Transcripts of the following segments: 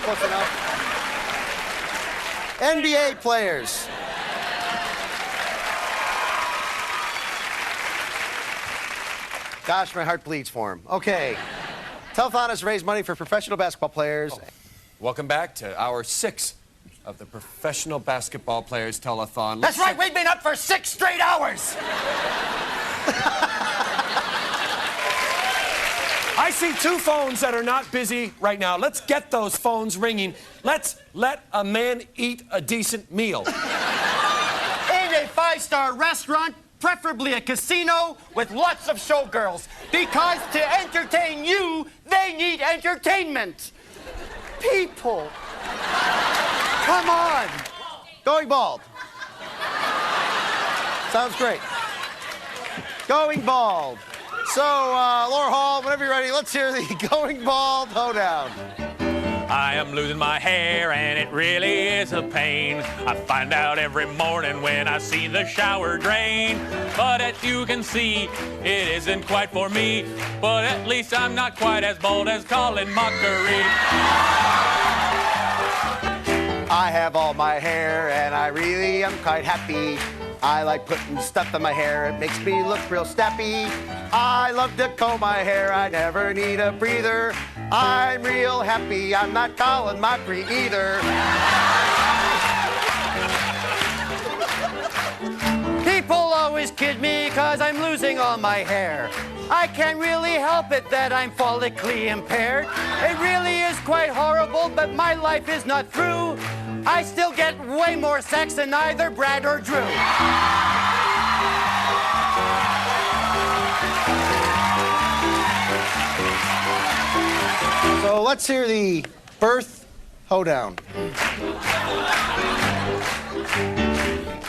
Close enough. NBA players. Gosh, my heart bleeds for him. Okay. Telethon has raised money for professional basketball players. Welcome back to hour 6 of the Professional Basketball Players Telethon. That's right, we've been up for 6 straight hours. I see 2 phones that are not busy right now. Let's get those phones ringing. Let's let a man eat a decent meal. In a 5-star restaurant, preferably a casino with lots of showgirls. Because to entertain you, they need entertainment. People. Come on. Going bald. Sounds great. Going bald. So, Laura Hall, whenever you're ready, let's hear the Going Bald Hoedown. I am losing my hair and it really is a pain. I find out every morning when I see the shower drain. But as you can see, it isn't quite for me. But at least I'm not quite as bald as Colin Mockery. I have all my hair and I really am quite happy. I like putting stuff in my hair, it makes me look real snappy. I love to comb my hair, I never need a breather. I'm real happy, I'm not Colin Mockery either. People always kid me because I'm losing all my hair. I can't really help it that I'm follically impaired. It really is quite horrible, but my life is not through. I still get way more sex than either Brad or Drew. So let's hear the birth hoedown.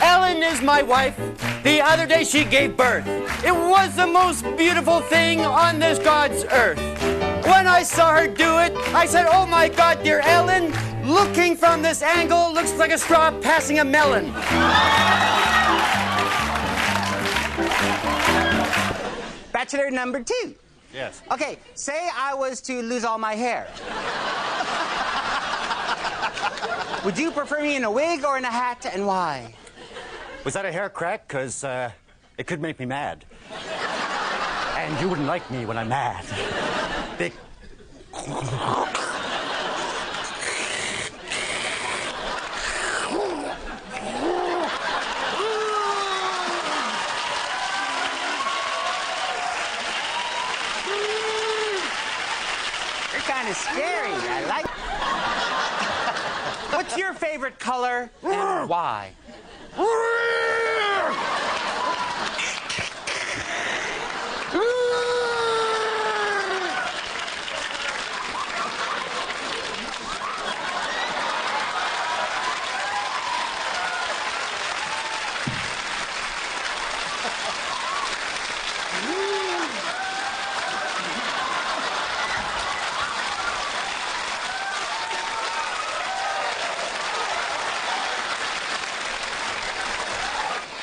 Ellen is my wife. The other day she gave birth. It was the most beautiful thing on this God's earth. When I saw her do it, I said, "Oh my God, dear Ellen, looking from this angle looks like a straw passing a melon." Bachelor number 2. Yes. Okay, say I was to lose all my hair. Would you prefer me in a wig or in a hat, and why? Was that a hair crack? Because it could make me mad. And you wouldn't like me when I'm mad. Big... You're kind of scary. I like... What's your favorite color, and why?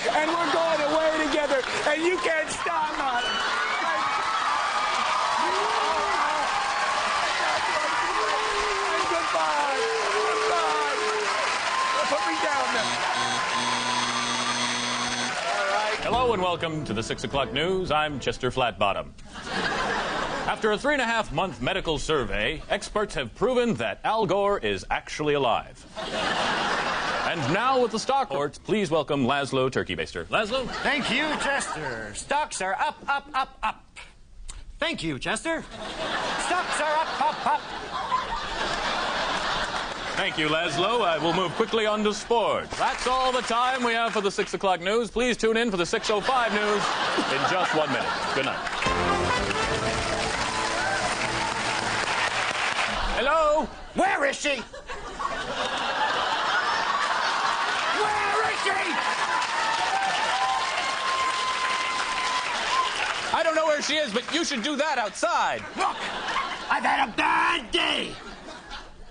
And we're going away together, and you can't stop us. Goodbye. Put me down now. Hello and welcome to the 6 o'clock news. I'm Chester Flatbottom. After a 3.5-month medical survey, experts have proven that Al Gore is actually alive. And now with the stock reports, please welcome Laszlo Turkey Baster. Laszlo? Thank you, Chester. Stocks are up, up, up, up. Thank you, Chester. Stocks are up, up, up. Thank you, Laszlo. I will move quickly on to sports. That's all the time we have for the 6 o'clock news. Please tune in for the 6:05 news in just 1 minute. Good night. Hello? Where is she? Where is she? I don't know where she is, but you should do that outside. Look, I've had a bad day.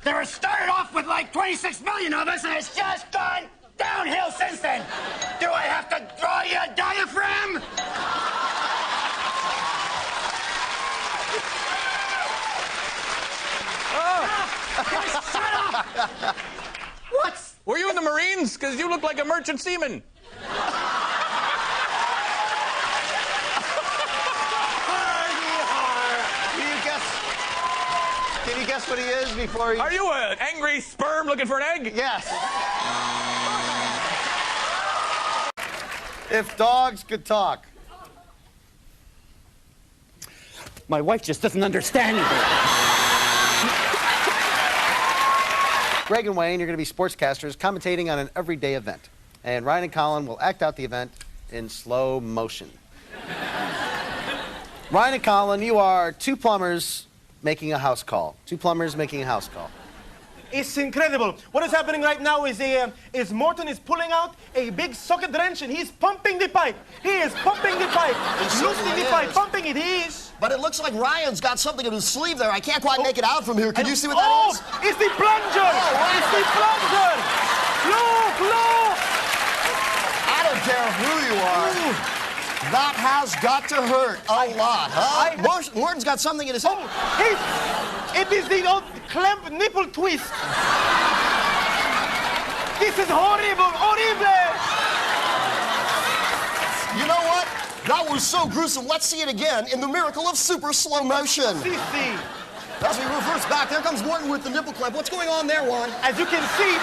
There started off with like 26 million of us, and it's just gone downhill since then. Do I have to draw you a diaphragm? Oh, you're What? Were you in the Marines? Because you look like a merchant seaman. Can you guess what he is before he... Are you an angry sperm looking for an egg? Yes. If dogs could talk. My wife just doesn't understand me. Greg and Wayne, you're going to be sportscasters commentating on an everyday event. And Ryan and Colin will act out the event in slow motion. Ryan and Colin, you are two plumbers making a house call. Two plumbers making a house call. It's incredible. What is happening right now is Morton is pulling out a big socket wrench and he's pumping the pipe. He is pumping the pipe. Loosening the pipe, pumping it. He is. But it looks like Ryan's got something in his sleeve there. I can't quite make it out from here. Can you see what that is? It's the plunger. It's the plunger. Look. I don't care who you are. That has got to hurt a lot, huh? Morton's got something in his head. It is the old clamp nipple twist. This is horrible. You know what? That was so gruesome. Let's see it again in the miracle of super slow motion. See. As we reverse back, there comes Morton with the nipple clamp. What's going on there, Juan? As you can see,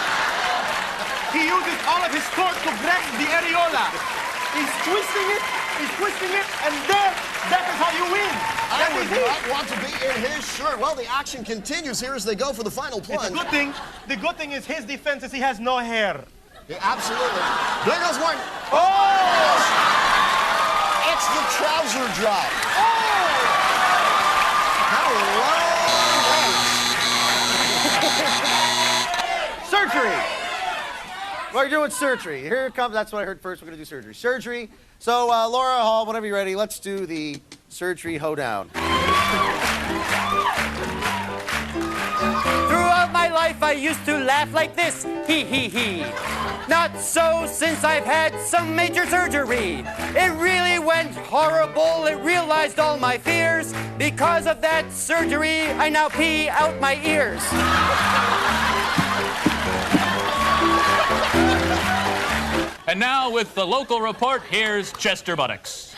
he uses all of his torque to grasp the areola. He's twisting it, and that is how you win. I would not want to be in his shirt. Well, the action continues here as they go for the final plunge. The good thing is his defense is he has no hair. Yeah, absolutely. There goes Morton. Oh! It's the trouser drop. Oh! Surgery. We're doing surgery. Here it comes. That's what I heard first. We're going to do surgery. Surgery. So, Laura Hall, whenever you're ready, let's do the surgery hoedown. Throughout my life, I used to laugh like this. Hee. Not so since I've had some major surgery. It really went horrible. It realized all my fears. Because of that surgery, I now pee out my ears. And now, with the local report, here's Chester Buttocks.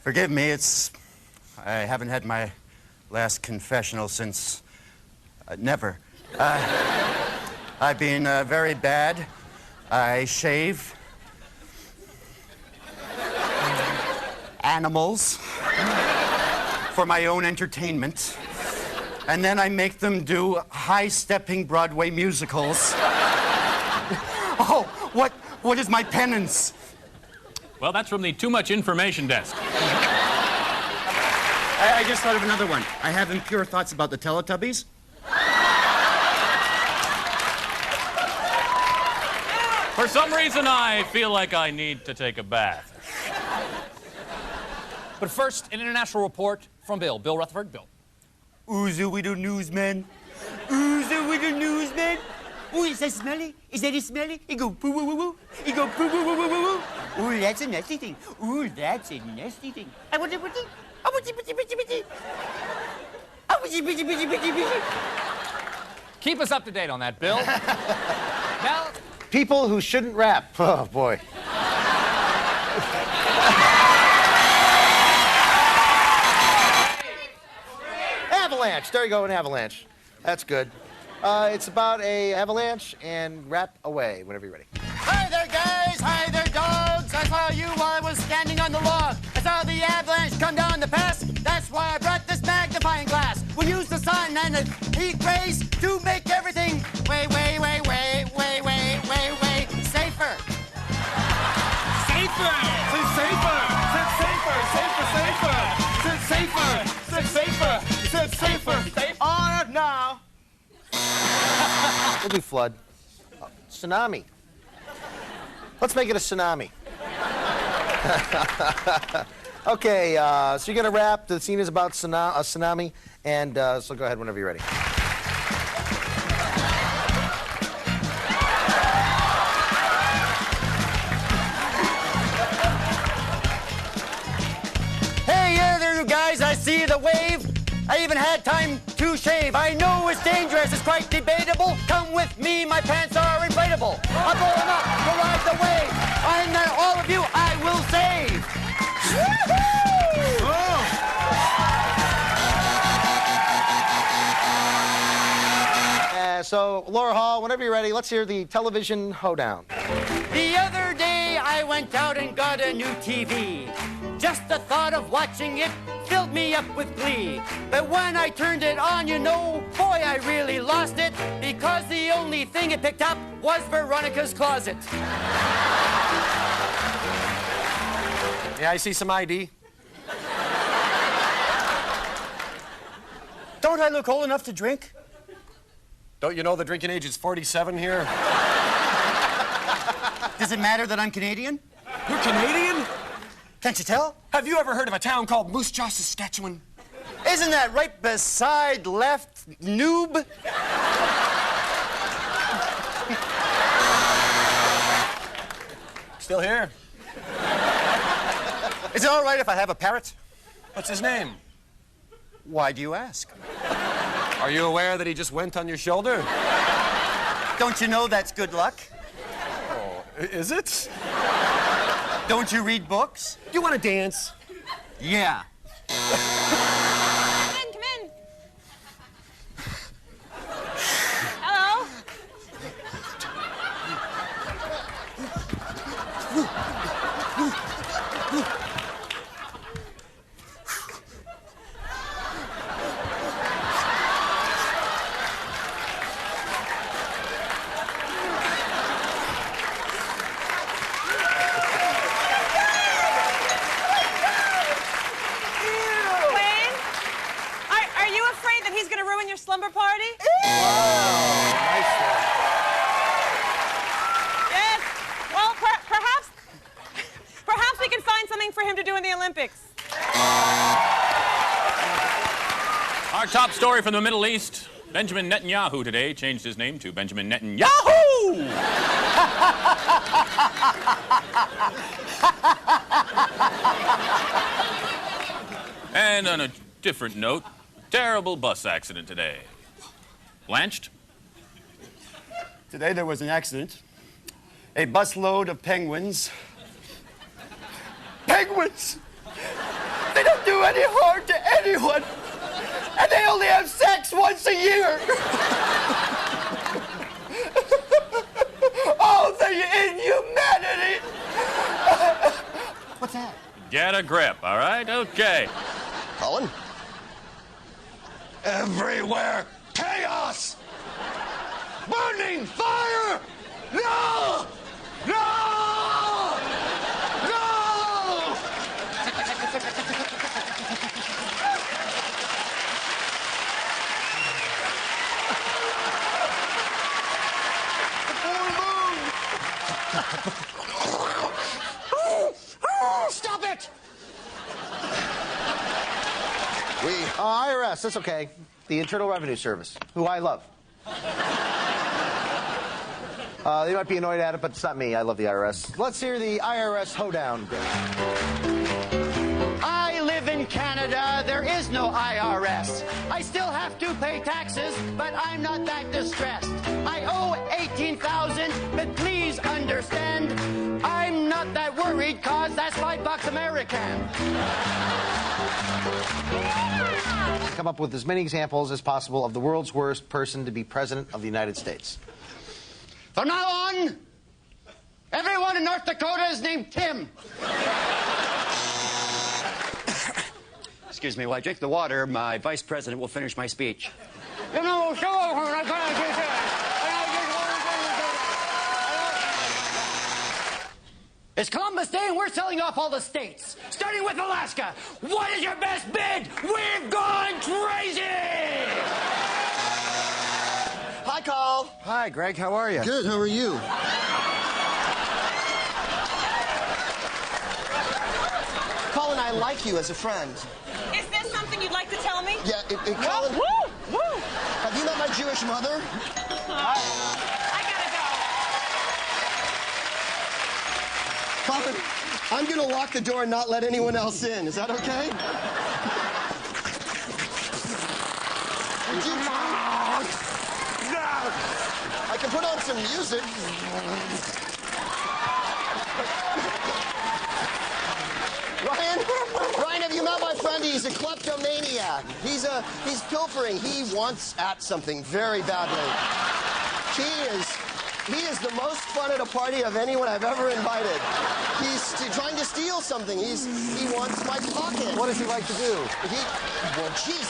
Forgive me, I haven't had my last confessional since never. I've been very bad. I shave animals for my own entertainment. And then I make them do high-stepping Broadway musicals. Oh, what is my penance? Well, that's from the Too Much Information desk. I just thought of another one. I have impure thoughts about the Teletubbies. For some reason, I feel like I need to take a bath. But first, an international report from Bill. Bill Rutherford. Bill. Who's the little newsman? Who's the little newsman? Oh, is that smelly? Is that smelly? It go poo woo woo woo. It go poo woo woo woo woo woo. Oh, that's a nasty thing. Oh, that's a nasty thing. I want it. Keep us up to date on that, Bill. Now, People who shouldn't rap. Oh, boy. Avalanche. There you go, an avalanche. That's good. It's about a avalanche and rap away whenever you're ready. Hi there, guys. Hi there, dogs. I saw you while I was standing on the log. I saw the avalanche come down the pass. That's why I brought this magnifying glass. We'll use the sun and the heat rays to make everything way safer. Safer. All right, now. We'll do flood. Tsunami. Let's make it a tsunami. Okay, so you're going to rap. The scene is about a tsunami. And so go ahead whenever you're ready. Hey there, you guys. I see the waves. I even had time to shave. I know it's dangerous, it's quite debatable. Come with me, my pants are inflatable. I'll blow them up to ride the wave. And then all of you I will save. So, Laura Hall, whenever you're ready, let's hear the television hoedown. The other day I went out and got a new TV. Just the thought of watching it filled me up with glee. But when I turned it on, you know, boy, I really lost it. Because the only thing it picked up was Veronica's closet. Yeah, I see some ID. Don't I look old enough to drink? Don't you know the drinking age is 47 here? Does it matter that I'm Canadian? You're Canadian? Can't you tell? Have you ever heard of a town called Moose Jaw, Saskatchewan? Isn't that right beside left noob? Still here. Is it all right if I have a parrot? What's his name? Why do you ask? Are you aware that he just went on your shoulder? Don't you know that's good luck? Oh, is it? Don't you read books? Do you want to dance? Yeah. Come in. Hello? Your slumber party? Wow, nice one. Yes. Well, perhaps we can find something for him to do in the Olympics. Our top story from the Middle East. Benjamin Netanyahu today changed his name to Benjamin Netanyahu! And on a different note, terrible bus accident today. Blanched? Today there was an accident. A busload of penguins. Penguins! They don't do any harm to anyone. And they only have sex once a year. Oh, the inhumanity! What's that? Get a grip, all right? Okay. Colin? Everywhere, chaos! Burning fire! No! No! No! Stop it! IRS, that's okay. The Internal Revenue Service, who I love. They might be annoyed at it, but it's not me. I love the IRS. Let's hear the IRS hoedown. I live in Canada, there is no IRS. I still have to pay taxes, but I'm not that distressed. I owe $18,000, but please understand, I'm not that worried, cause that's $5 American. Come up with as many examples as possible of the world's worst person to be president of the United States. From now on, everyone in North Dakota is named Tim. Excuse me, while I drink the water, my vice president will finish my speech. You know, it's Columbus Day and we're selling off all the states, starting with Alaska. What is your best bid? We've gone crazy! Hi, Carl. Hi, Greg. How are you? Good, how are you? Colin, I like you as a friend. Is this something you'd like to tell me? Yeah, Colin, Woo! Woo! have you met my Jewish mother? I gotta go. Colin, I'm gonna lock the door and not let anyone else in. Is that okay? is it? Ryan, have you met my friend? He's a kleptomaniac. He's pilfering. He wants at something very badly. He is the most fun at a party of anyone I've ever invited. He's trying to steal something. He wants my pocket. What does he like to do? Well, jeez.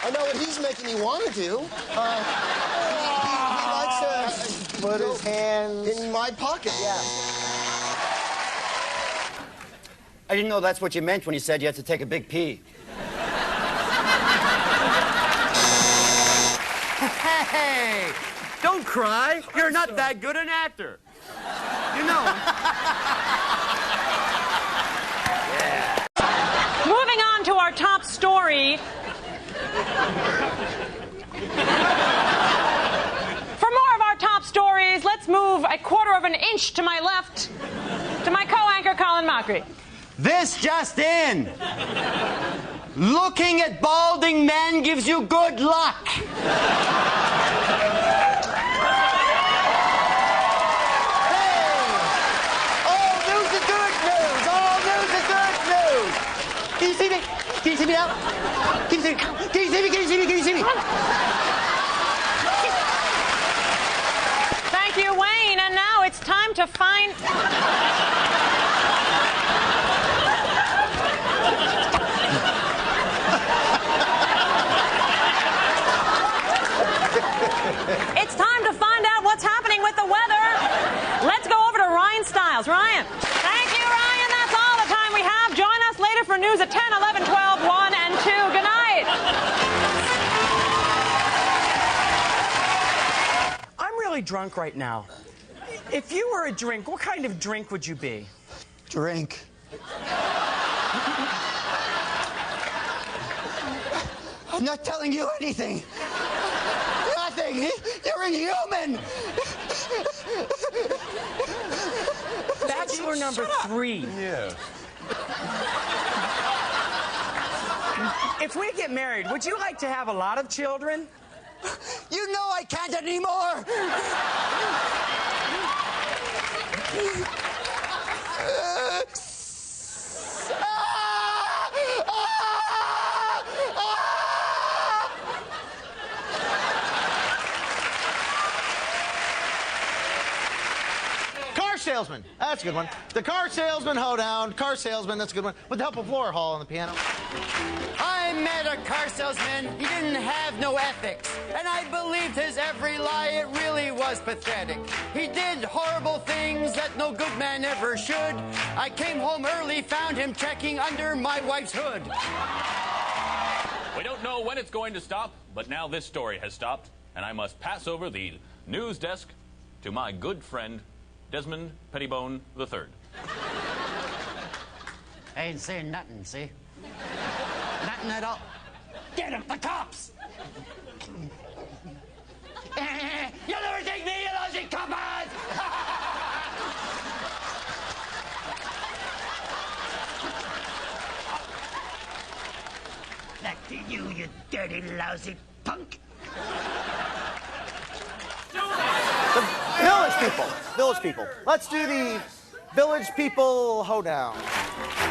I know what he's making me want to do. He likes to put his hands in my pocket. Yeah. I didn't know that's what you meant when you said you had to take a big pee. Hey, don't cry. You're not that good an actor. You know. Moving on to our top story. For more of our top stories, let's move a quarter of an inch to my left to my co-anchor, Colin Mockery. This just in. Looking at balding men gives you good luck. Can you see me? Can you see me now? Can you see me? Can you see me? Can you see me? Can you see me? Thank you, Wayne. And now it's time to find... It's time to find out what's happening with the weather. Let's go over to Ryan Stiles. Ryan. Thank you, Ryan. That's all the time we have. Join us later for news at 10, 11, 12, 1, and 2. Good night. I'm really drunk right now. If you were a drink, what kind of drink would you be? Drink. I'm not telling you anything. Nothing. You're inhuman. Bachelor number 3. Yeah. If we get married, would you like to have a lot of children? You know I can't anymore. Car salesman. That's a good one. The car salesman hoedown. Car salesman. That's a good one. With the help of Laura Hall on the piano. I met a car salesman. He didn't have no ethics. And I believed his every lie. It really was pathetic. He did horrible things that no good man ever should. I came home early, found him checking under my wife's hood. We don't know when it's going to stop, but now this story has stopped, and I must pass over the news desk to my good friend, Desmond Pettibone III. I ain't saying nothing, see? Nothing at all. Get him, the cops! You'll never take me, you lousy coppers! Back to you, you dirty, lousy punk. Village people. Village people. Let's do the village people hoedown.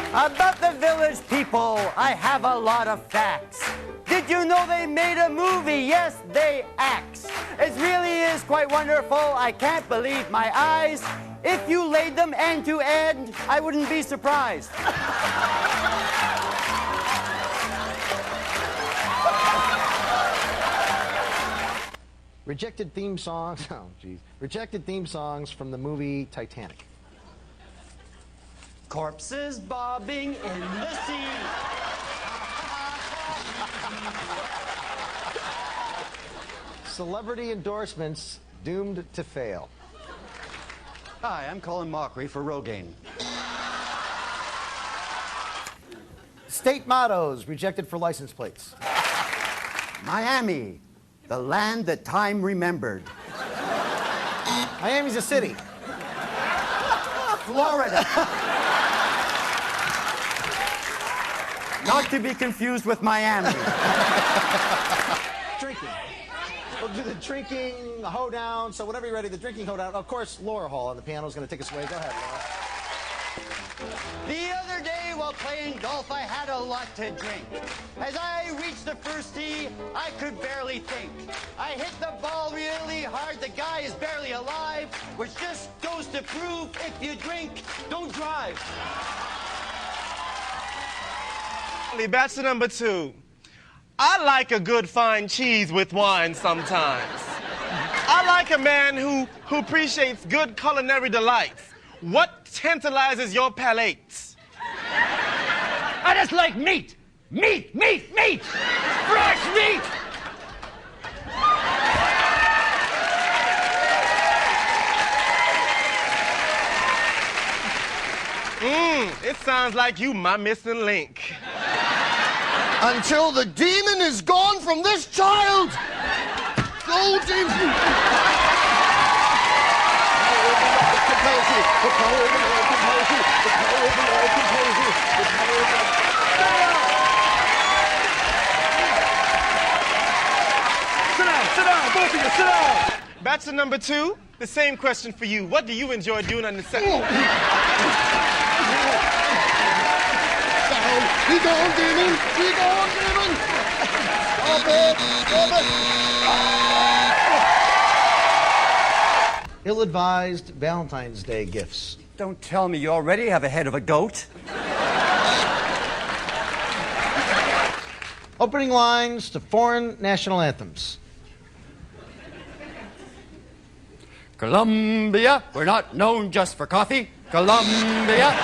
About the village people, I have a lot of facts. Did you know they made a movie? Yes, they axe. It really is quite wonderful. I can't believe my eyes. If you laid them end to end, I wouldn't be surprised. Rejected theme songs. Oh, geez. Rejected theme songs from the movie Titanic. Corpses bobbing in the sea. Celebrity endorsements doomed to fail. Hi, I'm Colin Mockery for Rogaine. State mottos rejected for license plates. Miami, the land that time remembered. Miami's a city. Florida. Not to be confused with Miami. drinking. We'll do the drinking hoedown. So whenever you're ready, the drinking hoedown. Of course, Laura Hall on the piano is going to take us away. Go ahead, Laura. The other day while playing golf, I had a lot to drink. As I reached the first tee, I could barely think. I hit the ball really hard, the guy is barely alive, which just goes to prove if you drink, don't drive. Bachelor number 2. I like a good fine cheese with wine sometimes. I like a man who appreciates good culinary delights. What tantalizes your palate? I just like meat! Meat! Meat! Meat! Fresh meat! It sounds like you my missing link. Until the demon is gone from this child. Go, demon. Sit down, both of you, sit down. Bachelor number 2, the same question for you. What do you enjoy doing on the set? He gone, demon. He gone, demon. Stop it. Stop it. Ill-advised Valentine's Day gifts. Don't tell me you already have a head of a goat. Opening lines to foreign national anthems. Colombia, we're not known just for coffee. Colombia.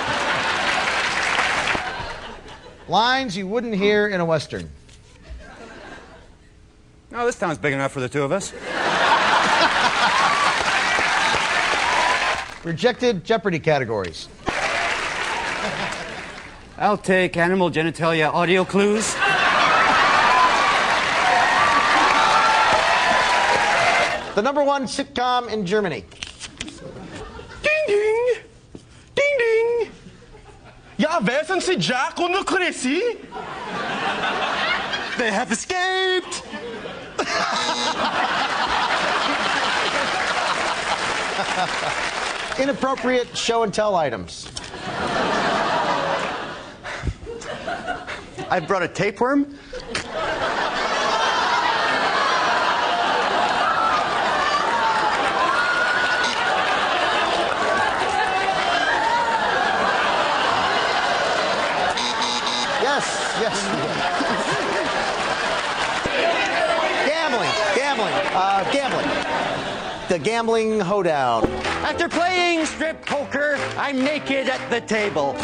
Lines you wouldn't hear in a Western. Oh, this town's big enough for the two of us. Rejected Jeopardy categories. I'll take animal genitalia audio clues. The #1 sitcom in Germany. Ding, ding. Ding, ding. Ja, wer sind Sie, Jack und Chrissy? They have escaped. Inappropriate show and tell items. I brought a tapeworm. Yes. Gambling. The gambling hoedown. After playing strip poker, I'm naked at the table.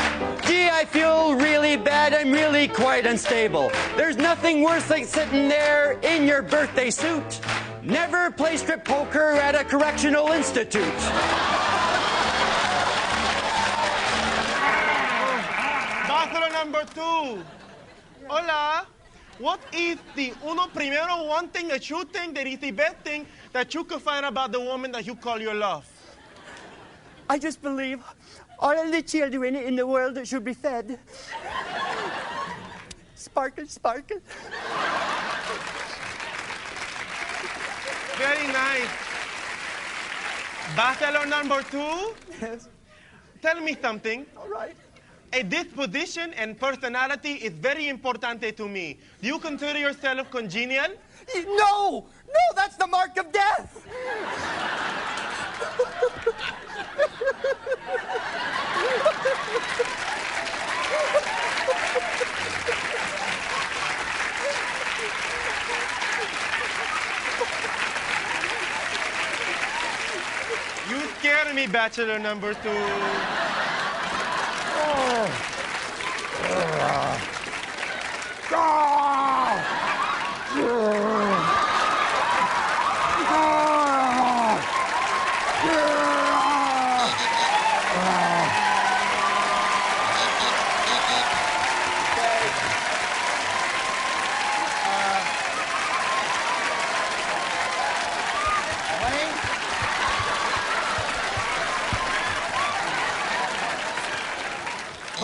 Gee, I feel really bad, I'm really quite unstable. There's nothing worse like sitting there in your birthday suit. Never play strip poker at a correctional institute. Bachelor number 2. Hola. What is the one thing that you think that is the best thing that you could find about the woman that you call your love? I just believe all of the children in the world should be fed. Sparkle, sparkle. Very nice. Bachelor number 2? Yes. Tell me something. All right. A disposition and personality is very important to me. Do you consider yourself congenial? No, that's the mark of death. You scare me, Bachelor number 2.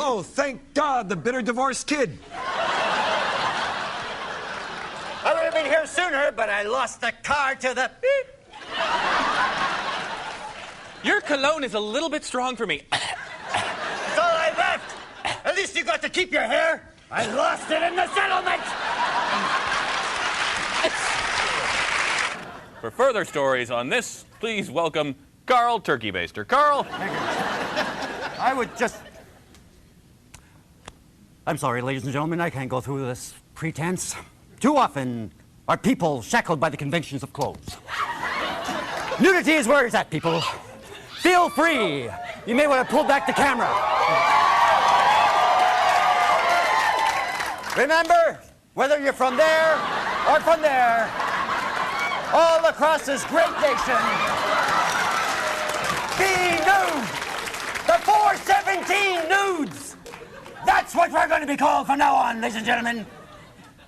Oh, thank God, the bitter divorced kid. I would have been here soon corner, but I lost the car to the beep. Your cologne is a little bit strong for me. That's all I left. At least you got to keep your hair. I lost it in the settlement. For further stories on this, please welcome Carl Turkey Baster. Carl? I would just... I'm sorry, ladies and gentlemen, I can't go through this pretense. Too often are people shackled by the conventions of clothes. Nudity is where it's at, people. Feel free. You may want to pull back the camera. Remember, whether you're from there or from there, all across this great nation, be nude. The 417 nudes. That's what we're going to be called from now on, ladies and gentlemen.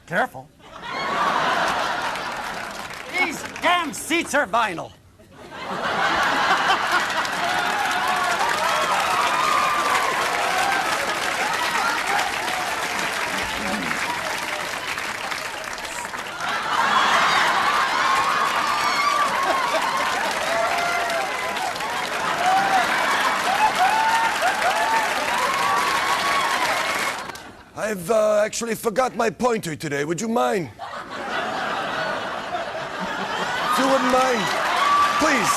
Careful. These damn seats are vinyl. I've actually forgot my pointer today. Would you mind? If you wouldn't mind, please.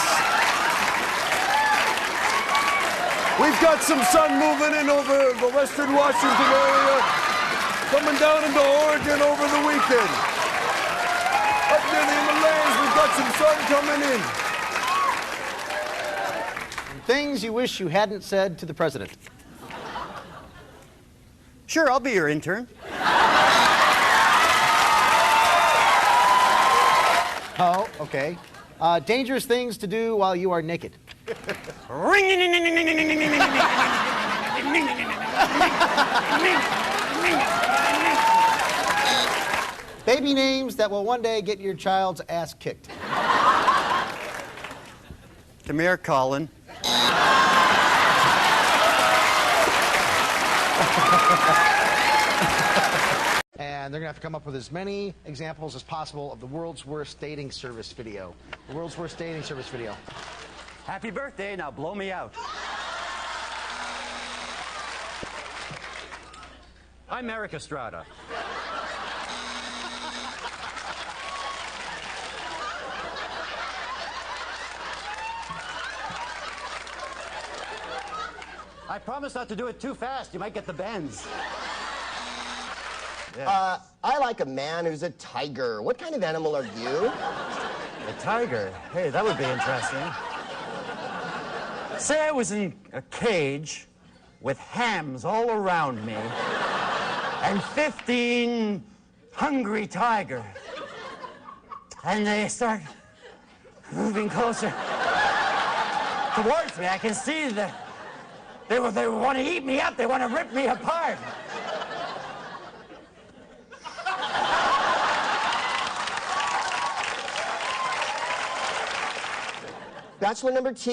We've got some sun moving in over the western Washington area, coming down into Oregon over the weekend. Up near the Himalayas, we've got some sun coming in. Things you wish you hadn't said to the president. Sure, I'll be your intern. Oh, okay. Dangerous things to do while you are naked. Baby names that will one day get your child's ass kicked. Come here, Colin. And they're going to have to come up with as many examples as possible of the world's worst dating service video. The world's worst dating service video. Happy birthday, now blow me out. I'm Eric Estrada. I promise not to do it too fast. You might get the bends. I like a man who's a tiger. What kind of animal are you? A tiger? Hey, that would be interesting. Say I was in a cage with hams all around me and 15 hungry tigers. And they start moving closer towards me. I can see that they want to eat me up. They want to rip me apart. Bachelor number 2.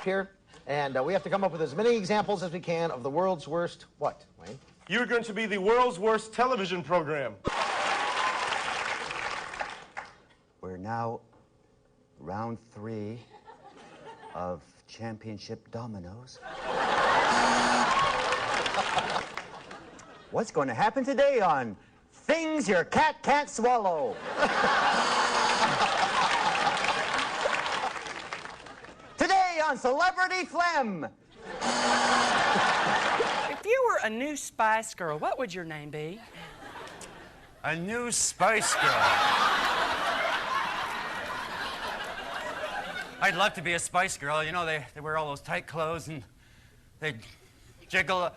Here, and we have to come up with as many examples as we can of the world's worst what, Wayne? You're going to be the world's worst television program. We're now round 3 of championship dominoes. What's going to happen today on Things Your Cat Can't Swallow? Today on Celebrity Phlegm. If you were a new Spice Girl, what would your name be? A new Spice Girl. I'd love to be a Spice Girl. You know, they wear all those tight clothes and they jiggle.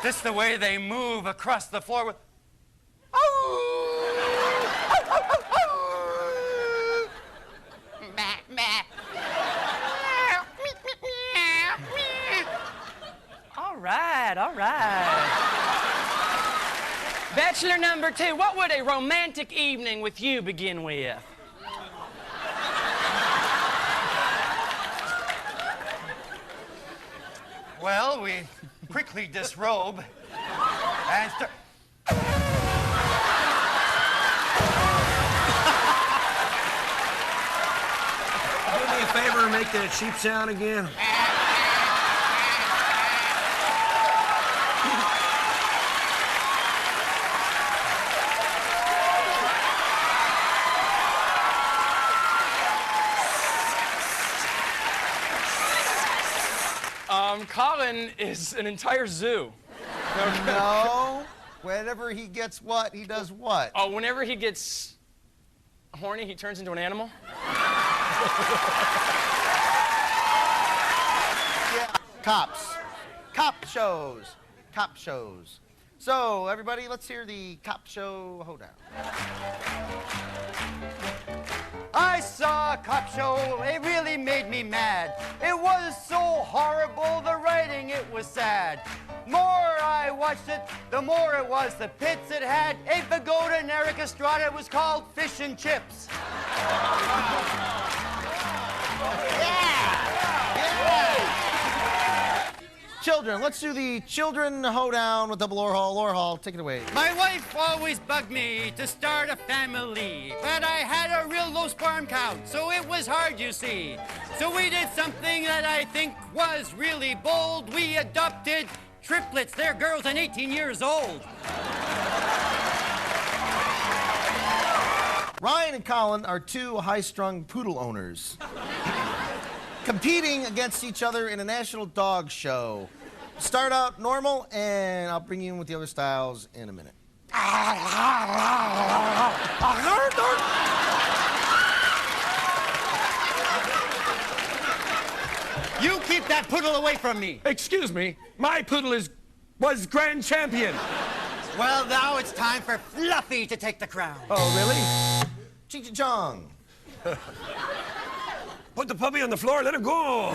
Just the way they move across the floor with. Bachelor number 2, what would a romantic evening with you begin with? Well, we quickly disrobe and start. Do me a favor and make that sheep sound again. Colin is an entire zoo. No. Whenever he gets what, he does what? Oh, whenever he gets horny, he turns into an animal? Yeah. Cops. Cop shows. Cop shows. So, everybody, let's hear the cop show hoedown. I saw a cop show, it really made me mad. It was so horrible, the writing, it was sad. More I watched it, the more it was the pits it had. Abe Vigoda and Eric Estrada, it was called Fish and Chips. Children, let's do the children hoedown with double Laura Hall. Laura Hall, take it away. My wife always bugged me to start a family, but I had a real low sperm count, so it was hard, you see. So we did something that I think was really bold. We adopted triplets. They're girls and 18 years old. Ryan and Colin are two high-strung poodle owners competing against each other in a national dog show. Start out normal, and I'll bring you in with the other styles in a minute. You keep that poodle away from me. Excuse me, my poodle was grand champion. Well, now it's time for Fluffy to take the crown. Oh, really? Ching-chong. Put the puppy on the floor, let him go.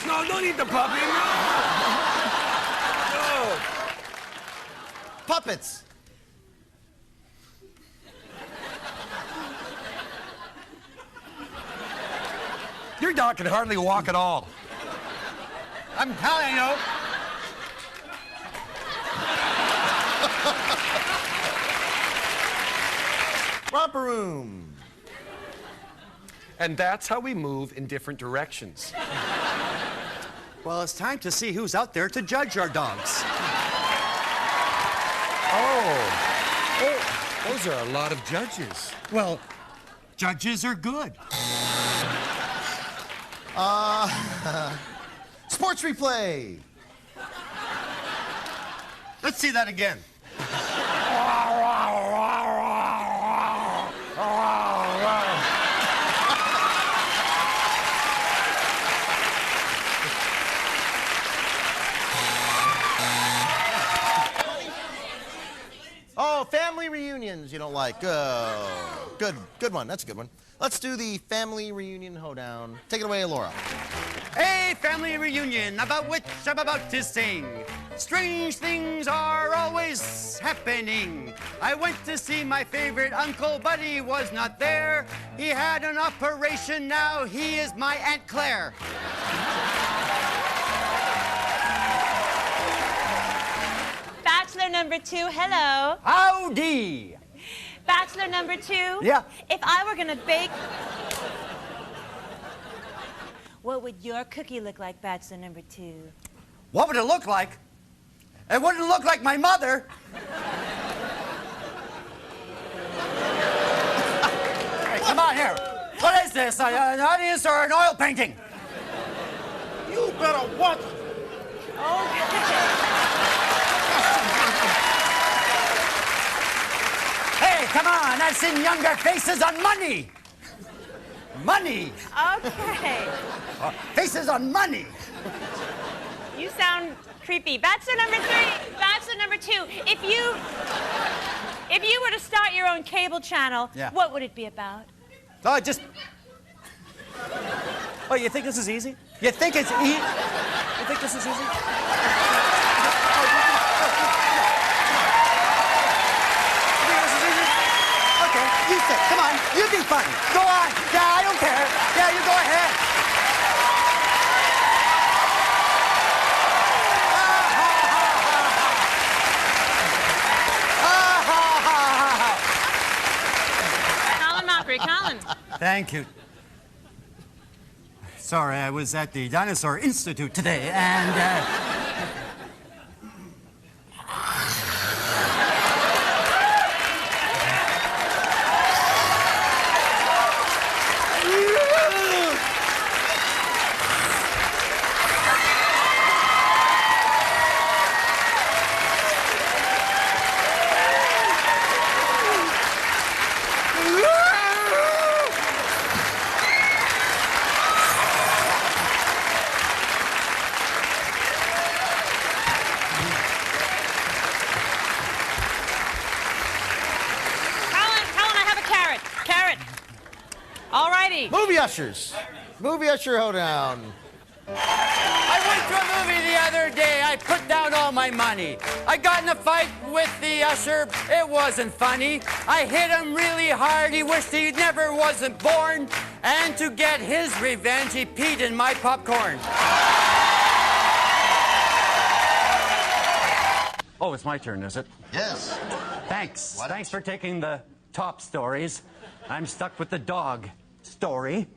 No, don't eat the puppy, no. No. Puppets. Your dog can hardly walk at all. I'm telling you. Romper room. And that's how we move in different directions. Well, it's time to see who's out there to judge our dogs. Oh, those are a lot of judges. Well, judges are good. Sports replay. Let's see that again. Oh, family reunions you don't like. Good one. That's a good one. Let's do the family reunion hoedown. Take it away, Laura. A family reunion about which I'm about to sing. Strange things are always happening. I went to see my favorite uncle, but he was not there. He had an operation, now he is my Aunt Claire. Bachelor number 2, hello. Howdy. Bachelor number 2? Yeah. If I were gonna bake, what would your cookie look like, Bachelor number 2? What would it look like? It wouldn't look like my mother. Hey, come on here. What is this? An audience or an oil painting? You better watch. Hey, come on. I've seen younger faces on money. Money. Okay. Faces on money. You sound creepy. Bachelor number 3, Bachelor number 2, if you were to start your own cable channel, Yeah. what would it be about? Oh, just... Oh, you think this is easy? You think it's easy? You think this is easy? You be funny. Go on. Yeah, I don't care. Yeah, you go ahead. Colin Mockery, Colin. Thank you. Sorry, I was at the Dinosaur Institute today, and, All righty. Movie ushers. Movie usher hoedown. I went to a movie the other day. I put down all my money. I got in a fight with the usher. It wasn't funny. I hit him really hard. He wished he never wasn't born. And to get his revenge, he peed in my popcorn. Oh, it's my turn, is it? Yes. Thanks. Thanks for taking the top stories. I'm stuck with the dog story.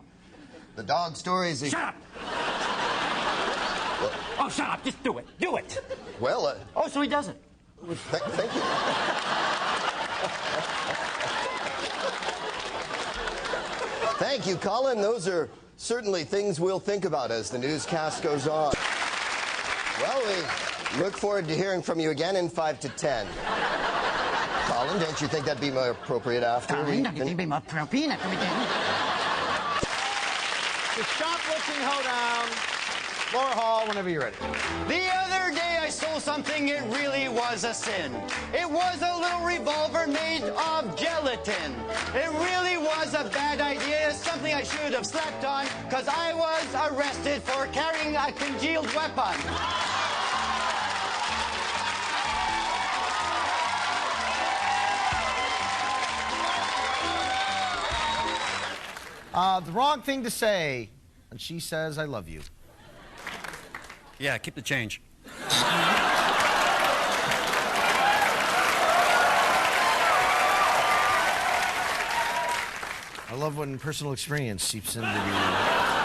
The dog story is... Shut up! Oh, shut up. Just do it. Do it. Well, Oh, so he does it. Thank you. Thank you, Colin. Those are certainly things we'll think about as the newscast goes on. Well, we look forward to hearing from you again in 5 to 10. Colin, don't you think that'd be more appropriate after? Colin, don't you think it'd be more appropriate after we did? The shoplifting hoedown. Laura Hall, whenever you're ready. The other day I stole something, it really was a sin. It was a little revolver made of gelatin. It really was a bad idea, something I should have slept on, because I was arrested for carrying a congealed weapon. The wrong thing to say when she says, I love you. Yeah, keep the change. I love when personal experience seeps into the